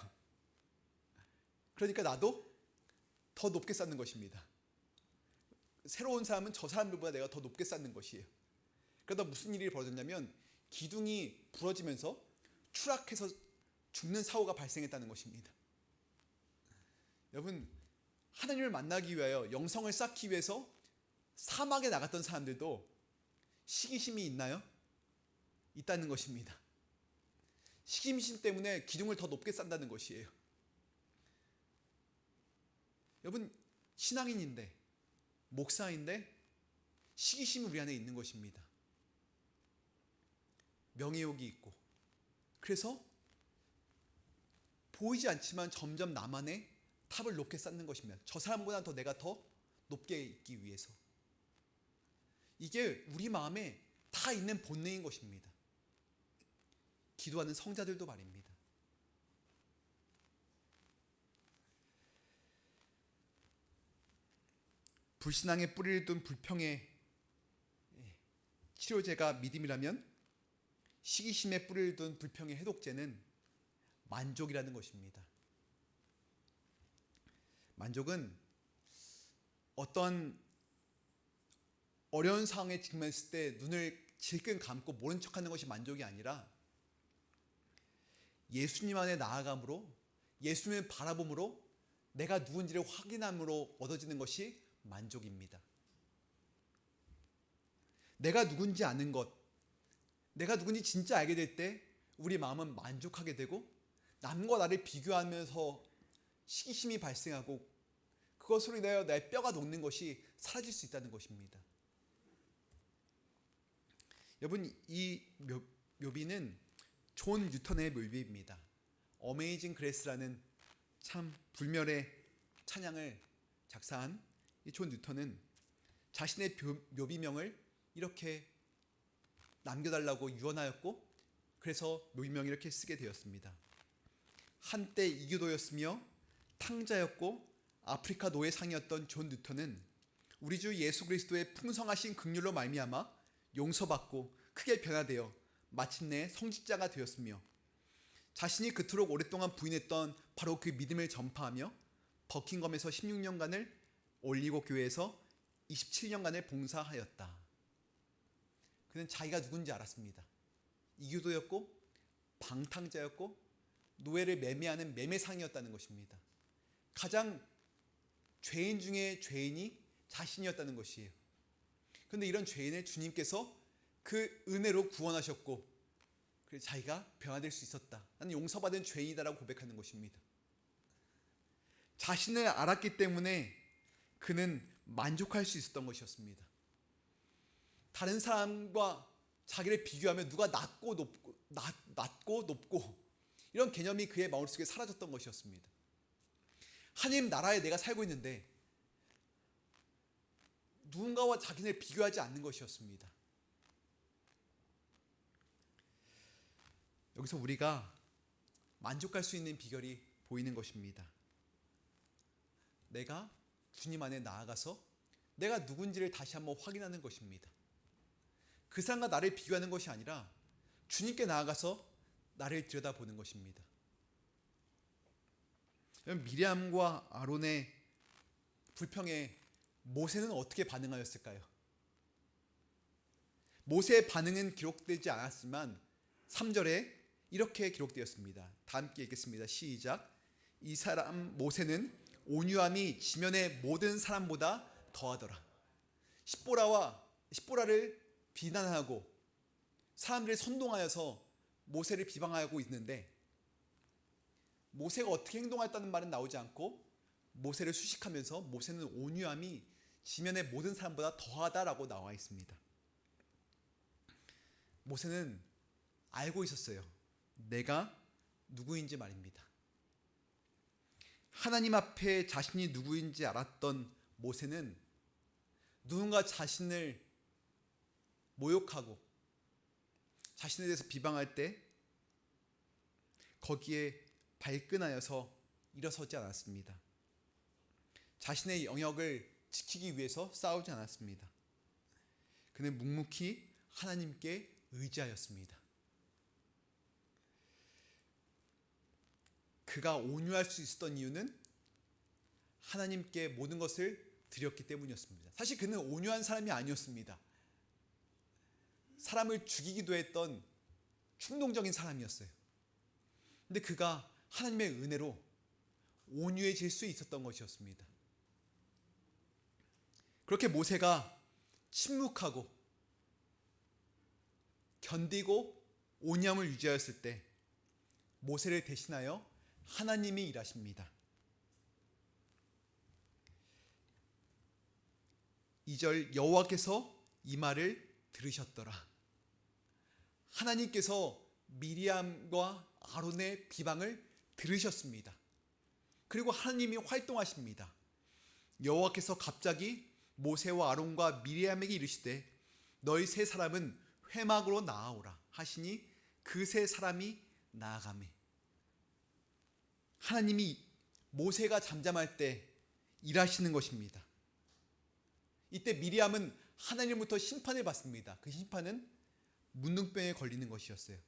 그러니까 나도 더 높게 쌓는 것입니다. 새로운 사람은 저 사람들보다 내가 더 높게 쌓는 것이에요. 그러다 무슨 일이 벌어졌냐면 기둥이 부러지면서 추락해서 죽는 사고가 발생했다는 것입니다. 여러분, 하나님을 만나기 위하여 영성을 쌓기 위해서 사막에 나갔던 사람들도 시기심이 있나요? 있다는 것입니다. 시기심 때문에 기둥을 더 높게 쌓는다는 것이에요. 여러분, 신앙인인데 목사인데 시기심이 우리 안에 있는 것입니다. 명예욕이 있고 그래서 보이지 않지만 점점 나만의 탑을 높게 쌓는 것입니다. 저 사람보다 더 내가 더 높게 있기 위해서. 이게 우리 마음에 다 있는 본능인 것입니다. 기도하는 성자들도 말입니다. 불신앙의 뿌리를 둔 불평의 치료제가 믿음이라면 시기심의 뿌리를 둔 불평의 해독제는 만족이라는 것입니다. 만족은 어떤 어려운 상황에 직면했을 때 눈을 질끈 감고 모른 척하는 것이 만족이 아니라 예수님 안에 나아감으로, 예수님을 바라봄으로 내가 누군지를 확인함으로 얻어지는 것이 만족입니다. 내가 누군지 아는 것, 내가 누군지 진짜 알게 될 때 우리 마음은 만족하게 되고 남과 나를 비교하면서 시기심이 발생하고 그것으로 인하여 내 뼈가 녹는 것이 사라질 수 있다는 것입니다. 여러분, 이 묘비는 존 뉴턴의 묘비입니다. 어메이징 그레이스라는 참 불멸의 찬양을 작사한 이 존 뉴턴은 자신의 묘비명을 이렇게 남겨달라고 유언하였고, 그래서 묘비명을 이렇게 쓰게 되었습니다. 한때 이교도였으며 탕자였고 아프리카 노예상이었던 존 뉴턴은 우리 주 예수 그리스도의 풍성하신 긍휼로 말미암아 용서받고 크게 변화되어 마침내 성직자가 되었으며, 자신이 그토록 오랫동안 부인했던 바로 그 믿음을 전파하며 버킹엄에서 16년간을, 올리고 교회에서 27년간을 봉사하였다. 그는 자기가 누군지 알았습니다. 이교도였고 방탕자였고 노예를 매매하는 매매상이었다는 것입니다. 가장 죄인 중에 죄인이 자신이었다는 것이에요. 그런데 이런 죄인을 주님께서 그 은혜로 구원하셨고, 그래서 자기가 변화될 수 있었다. 나는 용서받은 죄인이다라고 고백하는 것입니다. 자신을 알았기 때문에 그는 만족할 수 있었던 것이었습니다. 다른 사람과 자기를 비교하며 누가 낮고 높고 이런 개념이 그의 마음속에 사라졌던 것이었습니다. 하나님 나라에 내가 살고 있는데 누군가와 자기를 비교하지 않는 것이었습니다. 여기서 우리가 만족할 수 있는 비결이 보이는 것입니다. 내가 주님 안에 나아가서 내가 누군지를 다시 한번 확인하는 것입니다. 그 사람과 나를 비교하는 것이 아니라 주님께 나아가서 나를 들여다보는 것입니다. 미리암과 아론의 불평에 모세는 어떻게 반응하였을까요? 모세의 반응은 기록되지 않았지만 3절에 이렇게 기록되었습니다. 다 함께 읽겠습니다. 시작. 이 사람 모세는 온유함이 지면의 모든 사람보다 더하더라. 십보라를 비난하고 사람들이 선동하여서 모세를 비방하고 있는데, 모세가 어떻게 행동했다는 말은 나오지 않고 모세를 수식하면서 모세는 온유함이 지면의 모든 사람보다 더하다라고 나와 있습니다. 모세는 알고 있었어요. 내가 누구인지 말입니다. 하나님 앞에 자신이 누구인지 알았던 모세는 누군가 자신을 모욕하고 자신에 대해서 비방할 때 거기에 발끈하여서 일어서지 않았습니다. 자신의 영역을 지키기 위해서 싸우지 않았습니다. 그는 묵묵히 하나님께 의지하였습니다. 그가 온유할 수 있었던 이유는 하나님께 모든 것을 드렸기 때문이었습니다. 사실 그는 온유한 사람이 아니었습니다. 사람을 죽이기도 했던 충동적인 사람이었어요. 근데 그가 하나님의 은혜로 온유해질 수 있었던 것이었습니다. 그렇게 모세가 침묵하고 견디고 온유함을 유지하였을 때 모세를 대신하여 하나님이 일하십니다. 2절 여호와께서 이 말을 들으셨더라. 하나님께서 미리암과 아론의 비방을 들으셨습니다. 그리고 하나님이 활동하십니다. 여호와께서 갑자기 모세와 아론과 미리암에게 이르시되 너희 세 사람은 회막으로 나아오라 하시니 그 세 사람이 나아가매. 하나님이 모세가 잠잠할 때 일하시는 것입니다. 이때 미리암은 하나님부터 심판을 받습니다. 그 심판은 문둥병에 걸리는 것이었어요.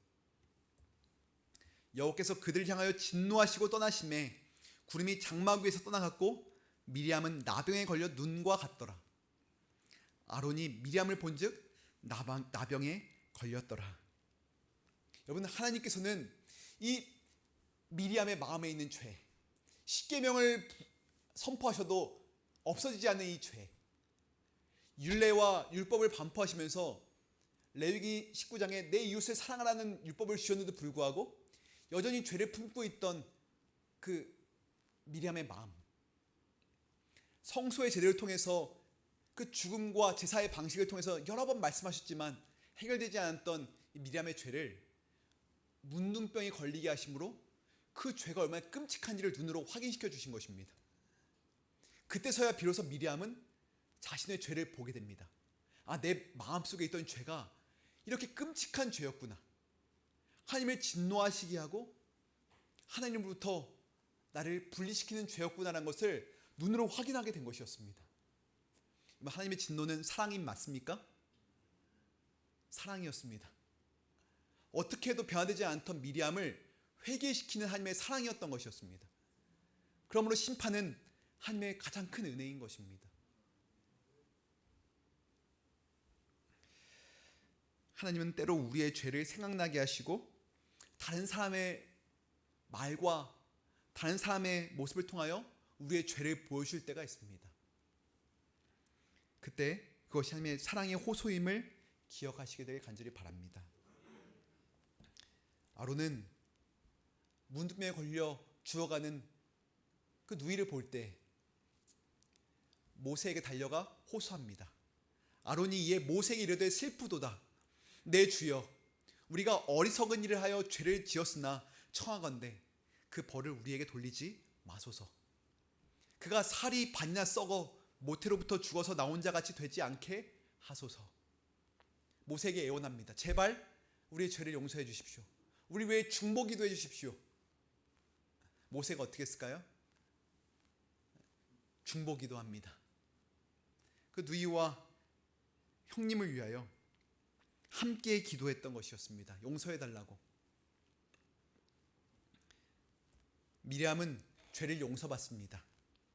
여호와께서 그들을 향하여 진노하시고 떠나심에 구름이 장막 위에서 떠나갔고 미리암은 나병에 걸려 눈과 같더라. 아론이 미리암을 본즉 나병에 걸렸더라. 여러분, 하나님께서는 이 미리암의 마음에 있는 죄, 십계명을 선포하셔도 없어지지 않는 이 죄, 율례와 율법을 반포하시면서 레위기 19장에 내 이웃을 사랑하라는 율법을 주셨는데도 불구하고 여전히 죄를 품고 있던 그 미리암의 마음, 성소의 제도를 통해서 그 죽음과 제사의 방식을 통해서 여러 번 말씀하셨지만 해결되지 않았던 이 미리암의 죄를 문둥병이 걸리게 하심으로 그 죄가 얼마나 끔찍한지를 눈으로 확인시켜 주신 것입니다. 그때서야 비로소 미리암은 자신의 죄를 보게 됩니다. 아, 내 마음속에 있던 죄가 이렇게 끔찍한 죄였구나. 하나님을 진노하시게 하고 하나님으로부터 나를 분리시키는 죄였구나라는 것을 눈으로 확인하게 된 것이었습니다. 하나님의 진노는 사랑이 맞습니까? 사랑이었습니다. 어떻게 해도 변화되지 않던 미리암을 회개시키는 하나님의 사랑이었던 것이었습니다. 그러므로 심판은 하나님의 가장 큰 은혜인 것입니다. 하나님은 때로 우리의 죄를 생각나게 하시고 다른 사람의 말과 다른 사람의 모습을 통하여 우리의 죄를 보여줄 때가 있습니다. 그때 그것이 하나님의 사랑의 호소임을 기억하시게 되길 간절히 바랍니다. 아론은 문둥병에 걸려 죽어가는 그 누이를 볼 때 모세에게 달려가 호소합니다. 아론이 이에 모세에게 이르되 슬프도다. 내 주여, 우리가 어리석은 일을 하여 죄를 지었으나 청하건대 그 벌을 우리에게 돌리지 마소서. 그가 살이 반이나 썩어 모태로부터 죽어서 나온 자 같이 되지 않게 하소서. 모세에게 애원합니다. 제발 우리의 죄를 용서해 주십시오. 우리 위해 중보기도 해 주십시오. 모세가 어떻게 했을까요? 중보기도 합니다. 그 누이와 형님을 위하여 함께 기도했던 것이었습니다. 용서해 달라고. 미리암은 죄를 용서받습니다.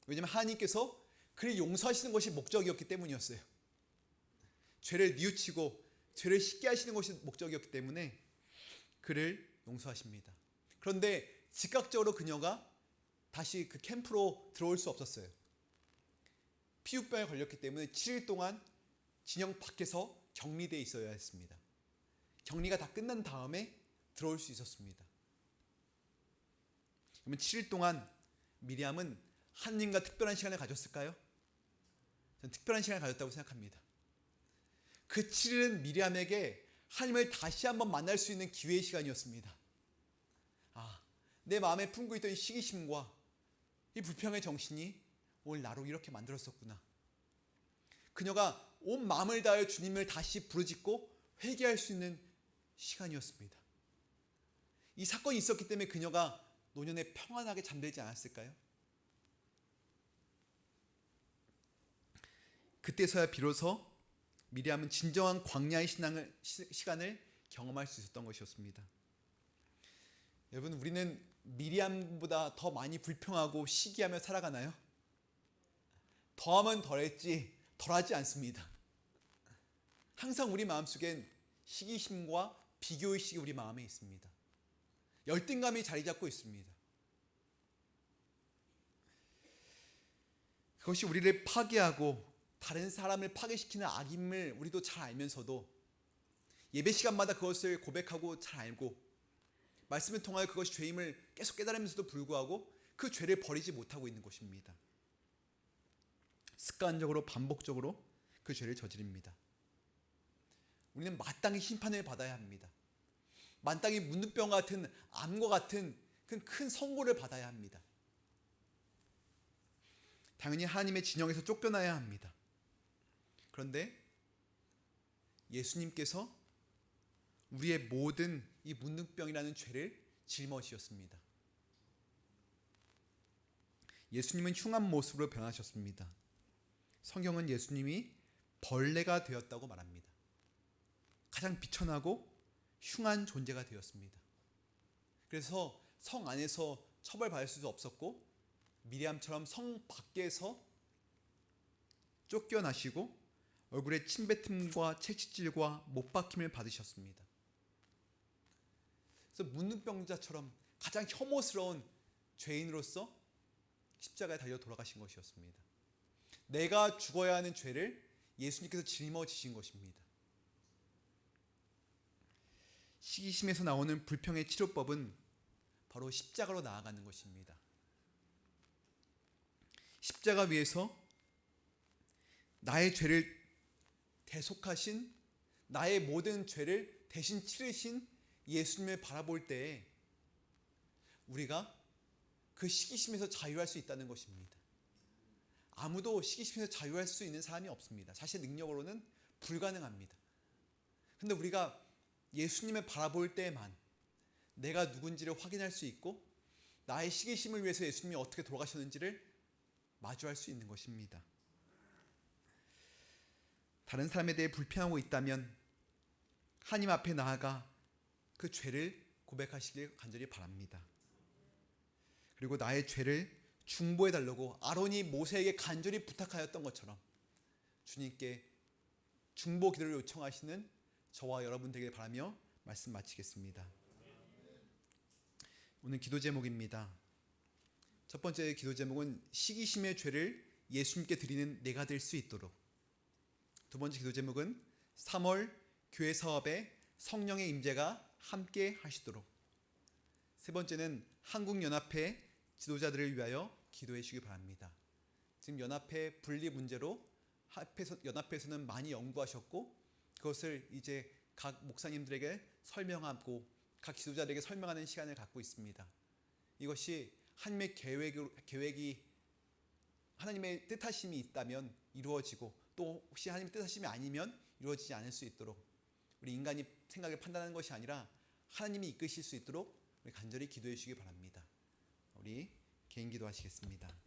왜냐하면 하나님께서 그를 용서하시는 것이 목적이었기 때문이었어요. 죄를 뉘우치고 죄를 씻게 하시는 것이 목적이었기 때문에 그를 용서하십니다. 그런데 즉각적으로 그녀가 다시 그 캠프로 들어올 수 없었어요. 피부병에 걸렸기 때문에 7일 동안 진영 밖에서 격리되어 있어야 했습니다. 격리가 다 끝난 다음에 들어올 수 있었습니다. 그러면 7일 동안 미리암은 하나님과 특별한 시간을 가졌을까요? 저는 특별한 시간을 가졌다고 생각합니다. 그 7일은 미리암에게 하나님을 다시 한번 만날 수 있는 기회의 시간이었습니다. 아, 내 마음에 품고 있던 이 시기심과 이 불평의 정신이 오늘 나로 이렇게 만들었었구나. 그녀가 온 마음을 다하여 주님을 다시 부르짖고 회개할 수 있는 시간이었습니다. 이 사건이 있었기 때문에 그녀가 노년에 평안하게 잠들지 않았을까요? 그때서야 비로소 미리암은 진정한 광야의 시간을 경험할 수 있었던 것이었습니다. 여러분, 우리는 미리암보다 더 많이 불평하고 시기하며 살아가나요? 더하면 덜했지 덜하지 않습니다. 항상 우리 마음속엔 시기심과 비교의식이 우리 마음에 있습니다. 열등감이 자리 잡고 있습니다. 그것이 우리를 파괴하고 다른 사람을 파괴시키는 악임을 우리도 잘 알면서도 예배 시간마다 그것을 고백하고 잘 알고 말씀을 통하여 그것이 죄임을 계속 깨달으면서도 불구하고 그 죄를 버리지 못하고 있는 것입니다. 습관적으로 반복적으로 그 죄를 저지릅니다. 우리는 마땅히 심판을 받아야 합니다. 마땅히 문둥병 같은 암과 같은 큰 선고를 받아야 합니다. 당연히 하나님의 진영에서 쫓겨나야 합니다. 그런데 예수님께서 우리의 모든 이 문둥병이라는 죄를 짊어지셨습니다. 예수님은 흉한 모습으로 변하셨습니다. 성경은 예수님이 벌레가 되었다고 말합니다. 가장 비천하고 흉한 존재가 되었습니다. 그래서 성 안에서 처벌받을 수도 없었고 미리암처럼 성 밖에서 쫓겨나시고 얼굴에 침뱉음과 채찍질과 못박힘을 받으셨습니다. 그래서 문둥병자처럼 가장 혐오스러운 죄인으로서 십자가에 달려 돌아가신 것이었습니다. 내가 죽어야 하는 죄를 예수님께서 짊어지신 것입니다. 시기심에서 나오는 불평의 치료법은 바로 십자가로 나아가는 것입니다. 십자가 위에서 나의 죄를 대속하신, 나의 모든 죄를 대신 치르신 예수님을 바라볼 때에 우리가 그 시기심에서 자유할 수 있다는 것입니다. 아무도 시기심에서 자유할 수 있는 사람이 없습니다. 자신의 능력으로는 불가능합니다. 근데 우리가 예수님을 바라볼 때에만 내가 누군지를 확인할 수 있고 나의 시기심을 위해서 예수님이 어떻게 돌아가셨는지를 마주할 수 있는 것입니다. 다른 사람에 대해 불평하고 있다면 하나님 앞에 나아가 그 죄를 고백하시길 간절히 바랍니다. 그리고 나의 죄를 중보해 달라고 아론이 모세에게 간절히 부탁하였던 것처럼 주님께 중보 기도를 요청하시는 저와 여러분 되길 바라며 말씀 마치겠습니다. 오늘 기도 제목입니다. 첫 번째 기도 제목은 시기심의 죄를 예수님께 드리는 내가 될 수 있도록. 두 번째 기도 제목은 3월 교회 사업에 성령의 임재가 함께 하시도록. 세 번째는 한국연합회 지도자들을 위하여 기도해 주시기 바랍니다. 지금 연합회 분리 문제로 연합회에서는 많이 연구하셨고 그것을 이제 각 목사님들에게 설명하고 각 지도자들에게 설명하는 시간을 갖고 있습니다. 이것이 하나님의 계획이 하나님의 뜻하심이 있다면 이루어지고 또 혹시 하나님의 뜻하심이 아니면 이루어지지 않을 수 있도록 우리 인간이 생각을 판단하는 것이 아니라 하나님이 이끄실 수 있도록 우리 간절히 기도해 주시기 바랍니다. 우리 개인 기도하시겠습니다.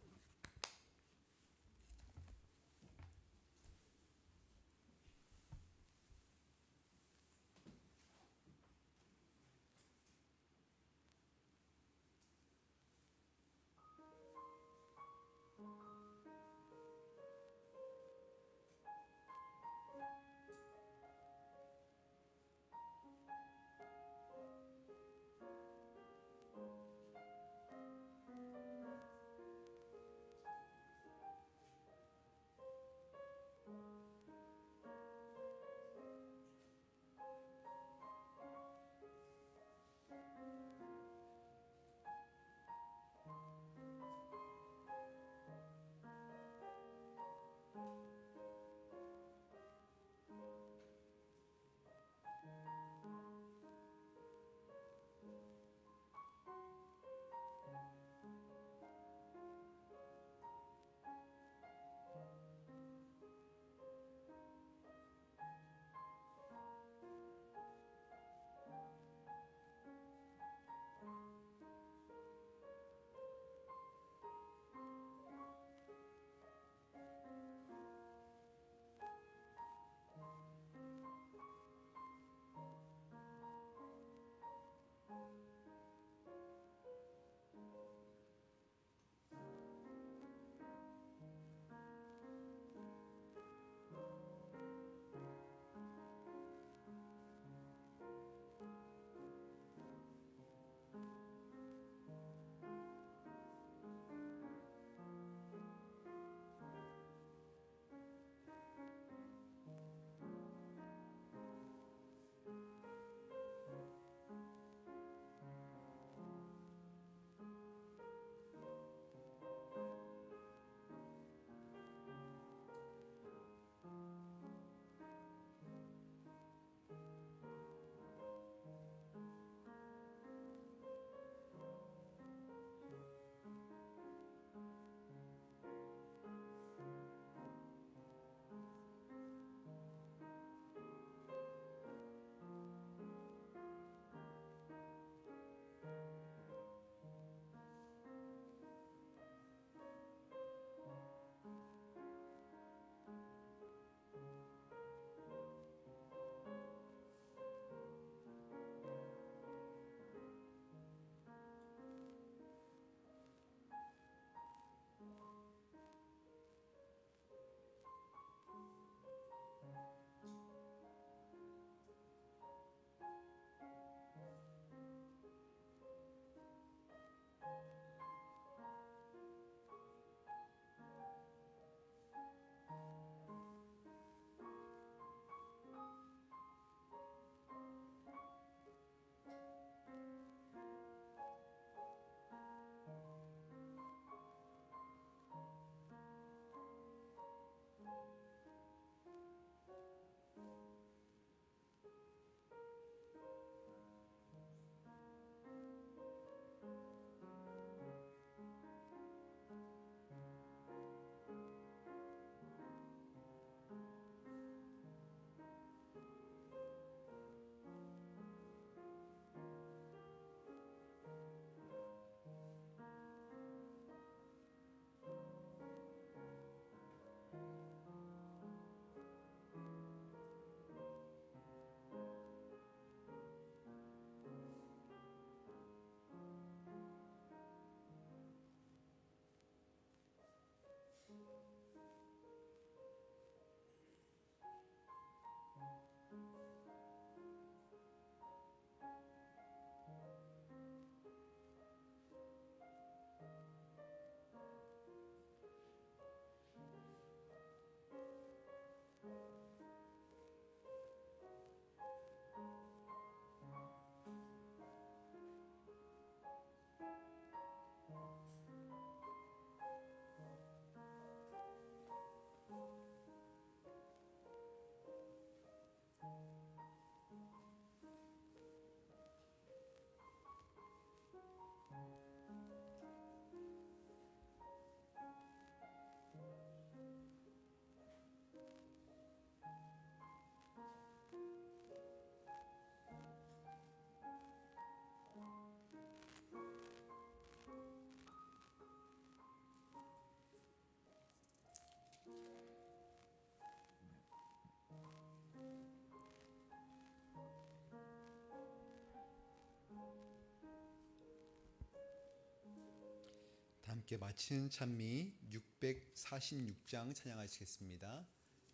함께 마치는 찬미 646장 찬양하시겠습니다.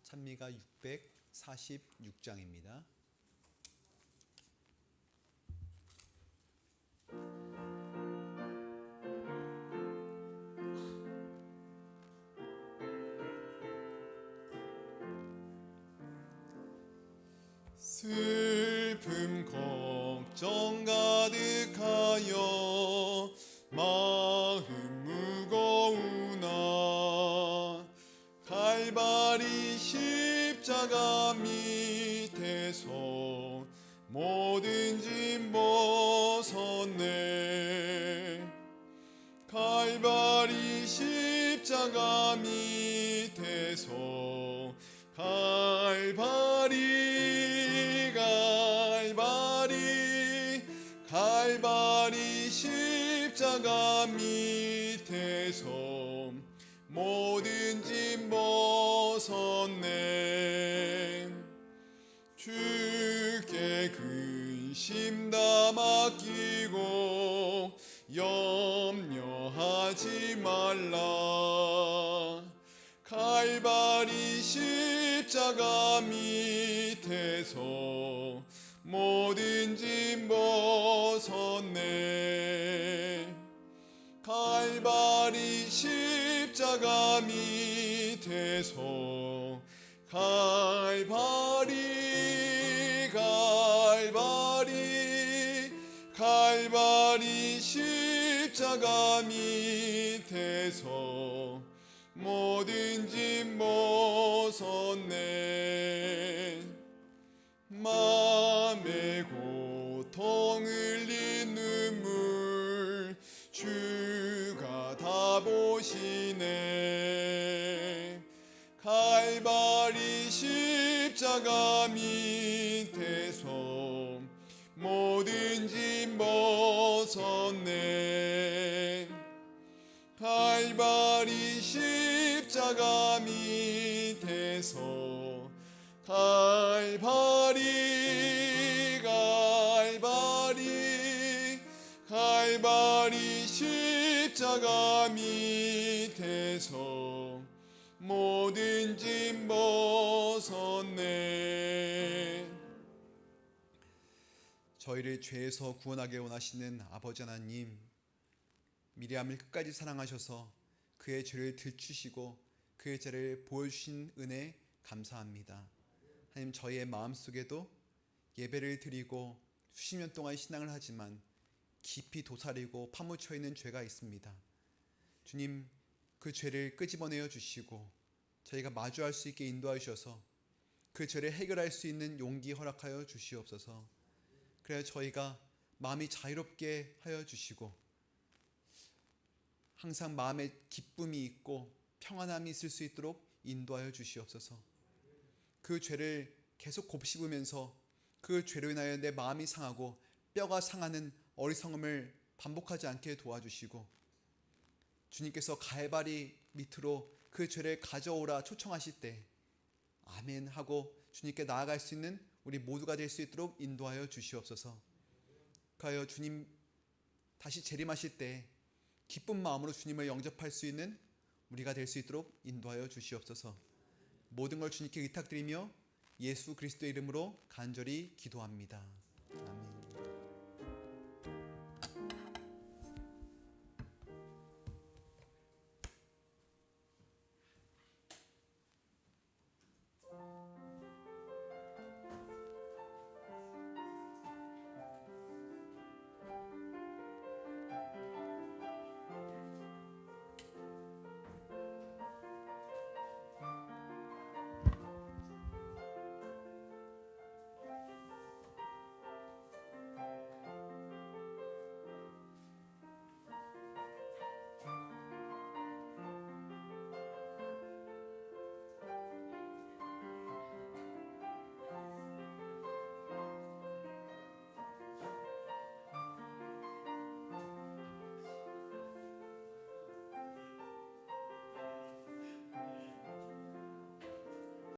찬미가 646장입니다. 슬픔 걱정 가득하여 마음 무거우나 갈바리 십자가 밑에서 모든 짐 벗었네. 갈바리 십자가 밑에서 갈바리 십자가 밑에서 모든 짐 벗었네. 주께 근심 다 맡기고 염려하지 말라. 갈바리 십자가 밑에서 모든 짐 벗었네. 갈바리 십자가 밑에서 갈바리 십자가 밑에서 모든 짐 벗었네. 맘에 고통 흘린 눈물 주가 다 보시네. 갈바리 십자가 밑에서 모든 짐 벗었네. 갈바리 십자가 밑에서 갈바리 십자가 밑에서 모든 짐 벗었네. 저희를 죄에서 구원하게 원하시는 아버지 하나님, 미리암을 끝까지 사랑하셔서 그의 죄를 들추시고 그의 죄를 보여주신 은혜 감사합니다. 하나님, 저희의 마음속에도 예배를 드리고 수십 년 동안 신앙을 하지만 깊이 도사리고 파묻혀 있는 죄가 있습니다. 주님, 그 죄를 끄집어내어 주시고 저희가 마주할 수 있게 인도하여 주셔서 그 죄를 해결할 수 있는 용기 허락하여 주시옵소서. 그래야 저희가 마음이 자유롭게 하여 주시고 항상 마음에 기쁨이 있고 평안함이 있을 수 있도록 인도하여 주시옵소서. 그 죄를 계속 곱씹으면서 그 죄로 인하여 내 마음이 상하고 뼈가 상하는 어리석음을 반복하지 않게 도와주시고, 주님께서 갈바리 밑으로 그 죄를 가져오라 초청하실 때 아멘 하고 주님께 나아갈 수 있는 우리 모두가 될 수 있도록 인도하여 주시옵소서. 그하여 주님 다시 재림하실 때 기쁜 마음으로 주님을 영접할 수 있는 우리가 될 수 있도록 인도하여 주시옵소서. 모든 걸 주님께 의탁드리며 예수 그리스도의 이름으로 간절히 기도합니다.